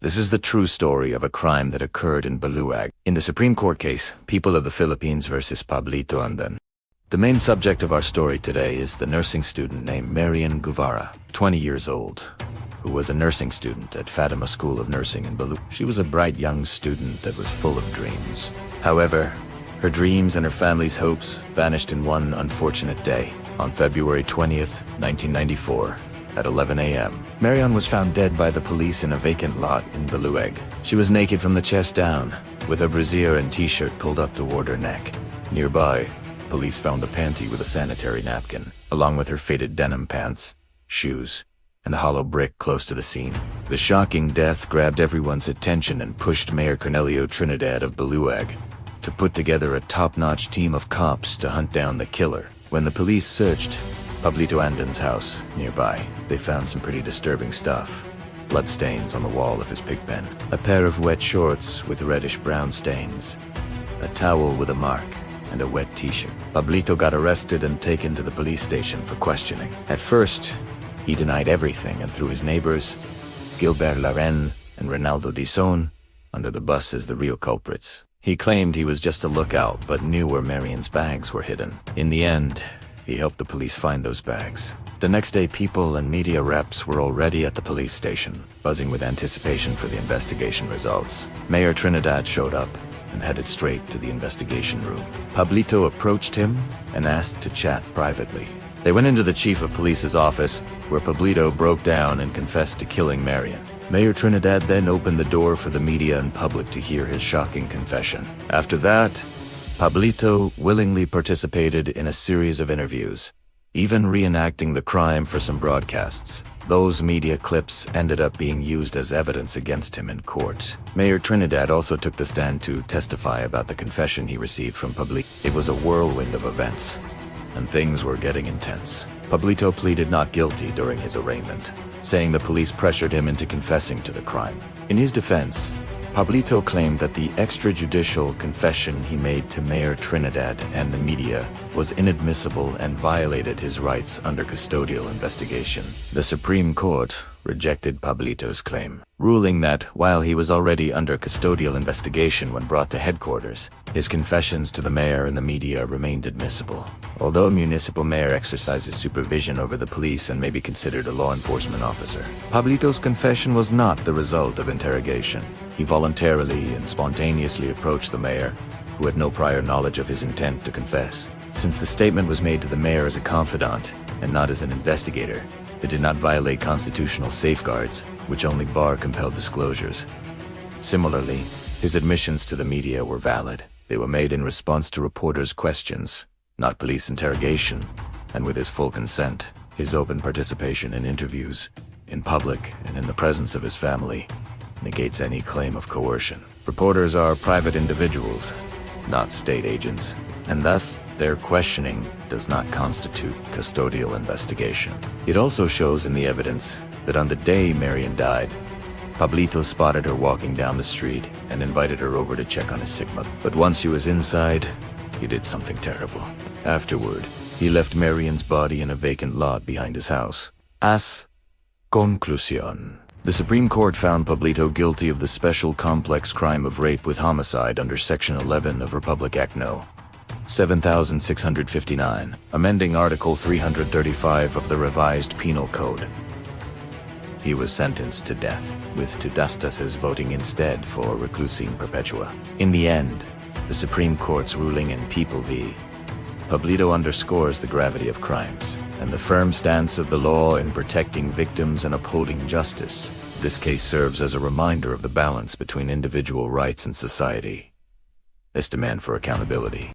This is the true story of a crime that occurred in Baliuag, in the Supreme Court case, People of the Philippines versus Pablito Andan. The main subject of our story today is the nursing student named Marian Guevara, 20 years old, who was a nursing student at Fatima School of Nursing in Baliuag. She was a bright young student that was full of dreams. However, her dreams and her family's hopes vanished in one unfortunate day. On February 20th, 1994, at 11 a.m., Marian was found dead by the police in a vacant lot in Baliuag. She was naked from the chest down, with a brassiere and t-shirt pulled up toward her neck. Nearby, police found a panty with a sanitary napkin, along with her faded denim pants, shoes, and a hollow brick close to the scene. The shocking death grabbed everyone's attention and pushed Mayor Cornelio Trinidad of Baliuag to put together a top-notch team of cops to hunt down the killer. When the police searched Pablito Andan's house nearby, they found some pretty disturbing stuff. Bloodstains on the wall of his pig pen, a pair of wet shorts with reddish-brown stains, a towel with a mark, and a wet t-shirt. Pablito got arrested and taken to the police station for questioning. At first, he denied everything and threw his neighbors, Gilbert Laren and Ronaldo Dizon, under the bus as the real culprits. He claimed he was just a lookout but knew where Marian's bags were hidden. In the end, he helped the police find those bags. The next day, people and media reps were already at the police station, buzzing with anticipation for the investigation results. Mayor Trinidad showed up and headed straight to the investigation room. Pablito approached him and asked to chat privately. They went into the chief of police's office, where Pablito broke down and confessed to killing Marian. Mayor Trinidad then opened the door for the media and public to hear his shocking confession. After that, Pablito willingly participated in a series of interviews, even reenacting the crime for some broadcasts. Those media clips ended up being used as evidence against him in court. Mayor Trinidad also took the stand to testify about the confession he received from Pablito. It was a whirlwind of events, and things were getting intense. Pablito pleaded not guilty during his arraignment, saying the police pressured him into confessing to the crime. In his defense, Pablito claimed that the extrajudicial confession he made to Mayor Trinidad and the media was inadmissible and violated his rights under custodial investigation. The Supreme Court rejected Pablito's claim, ruling that while he was already under custodial investigation when brought to headquarters, his confessions to the mayor and the media remained admissible. Although a municipal mayor exercises supervision over the police and may be considered a law enforcement officer, Pablito's confession was not the result of interrogation. He voluntarily and spontaneously approached the mayor, who had no prior knowledge of his intent to confess. Since the statement was made to the mayor as a confidant and not as an investigator, it did not violate constitutional safeguards, which only bar compelled disclosures. Similarly, his admissions to the media were valid. They were made in response to reporters' questions, not police interrogation, and with his full consent. His open participation in interviews, in public and in the presence of his family, negates any claim of coercion. Reporters are private individuals, not state agents, and thus their questioning does not constitute custodial investigation. It also shows in the evidence that on the day Marian died, Pablito spotted her walking down the street and invited her over to check on his sick mother. But once she was inside, he did something terrible. Afterward, he left Marian's body in a vacant lot behind his house. As conclusión, the Supreme Court found Pablito guilty of the special complex crime of rape with homicide under Section 11 of Republic Act No. 7659, amending Article 335 of the revised Penal Code. He was sentenced to death, with Tudastas voting instead for reclusing perpetua. In the end, the Supreme Court's ruling in People v. Pablito underscores the gravity of crimes and the firm stance of the law in protecting victims and upholding justice. This case serves as a reminder of the balance between individual rights and society. This demand for accountability.